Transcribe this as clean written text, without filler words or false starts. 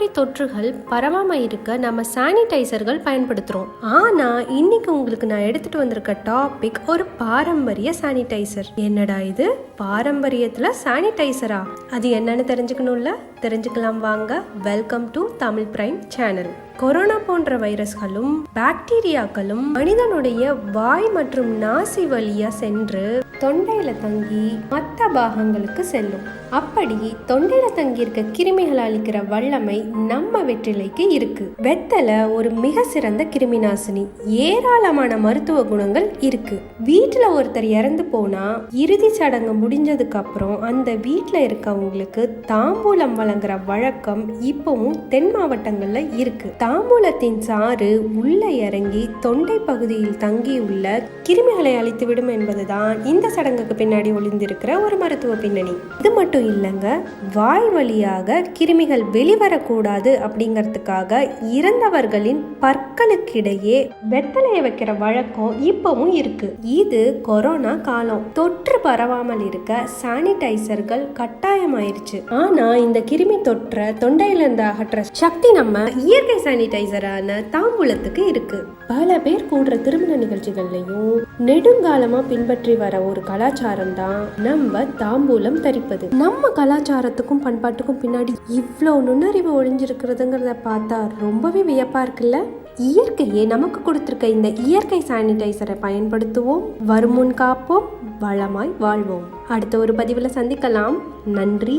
மாதிரி தொற்றுகள் பரவாம இருக்க நம்ம சானிடைசர்கள் பயன்படுத்துறோம். ஆனா இன்னைக்கு உங்களுக்கு நான் எடுத்துட்டு வந்திருக்க டாபிக் ஒரு பாரம்பரிய சானிடைசர். என்னடா இது பாரம்பரியத்துல சானிடைசரா? அது என்னன்னு தெரிஞ்சுக்கணும்ல? தெரிஞ்சுக்கலாம் வாங்க. Welcome to Tamil prime channel. Corona போன்ற வைரஸ்களும் பாக்டீரியாக்களும் மனிதனுடைய வாய் மற்றும் நாசி வழியா சென்று தொண்டையில தங்கி மற்ற பாகங்களுக்கு செல்லும். அப்படி தொண்டையில தங்கி இருக்க கிருமிகளை அழிக்கிற வல்லமை நம்ம வெற்றிலைக்கு இருக்கு. வெத்தலை ஒரு மிக சிறந்த கிருமி நாசினி. ஏராளமான மருத்துவ குணங்கள் இருக்கு. வீட்டுல ஒருத்தர் இறந்து போனா இறுதி சடங்கு முடிஞ்சதுக்கு அப்புறம் அந்த வீட்டுல இருக்கவங்களுக்கு தாம்பூலம் வழங்குற வழக்கம் இப்பவும் தென் மாவட்டங்கள்ல இருக்கு. தாம்பூலத்தின் சாறு உள்ள இறங்கி தொண்டை பகுதியில் தங்கியுள்ள கிருமிகளை அழித்துவிடும் என்பதுதான் இந்த சடங்குக்கு பின்னாடி ஒளிந்திருக்கிற ஒரு மருத்துவ பின்னணி. இது மட்டும் இல்லைங்க, வாய் வழியாக கிருமிகள் வெளிவரக்கூடாது அப்படிங்கிறதுக்காக இறந்தவர்களின் பற்களுக்கிடையே வெத்தலையை வைக்கிற வழக்கம் இப்பவும் இருக்கு. இது கொரோனா காலம். தொற்று பரவாமல் இருக்க சானிடைசர்கள் கட்டாயமாயிருச்சு. ஆனா இந்த கிருமி தொற்றை தொண்டையிலிருந்து அகற்ற சக்தி நம்ம இயற்கை சானிடைசரான தாம்பூலத்துக்கு இருக்கு. பல பேர் கூடுற திருமண நிகழ்ச்சிகள்லையும் நெடுங்காலமா பின்பற்றி வர ஒரு கலாச்சாரம் தான் நம்ம தாம்பூலம் தரிப்பது. நம்ம கலாச்சாரத்துக்கும் பண்பாட்டுக்கும் பின்னாடி இவ்வளவு நுண்ணறிவு ஒழிஞ்சிருக்கிறதுங்கிறத பார்த்தா ரொம்பவே வியப்பா இருக்குல்ல. இயற்கையே நமக்கு கொடுத்திருக்க இந்த இயற்கை சானிடைசரை பயன்படுத்துவோம், வருமுன் காப்போம், வளமாய் வாழ்வோம். அடுத்த ஒரு பதிவுல சந்திக்கலாம். நன்றி.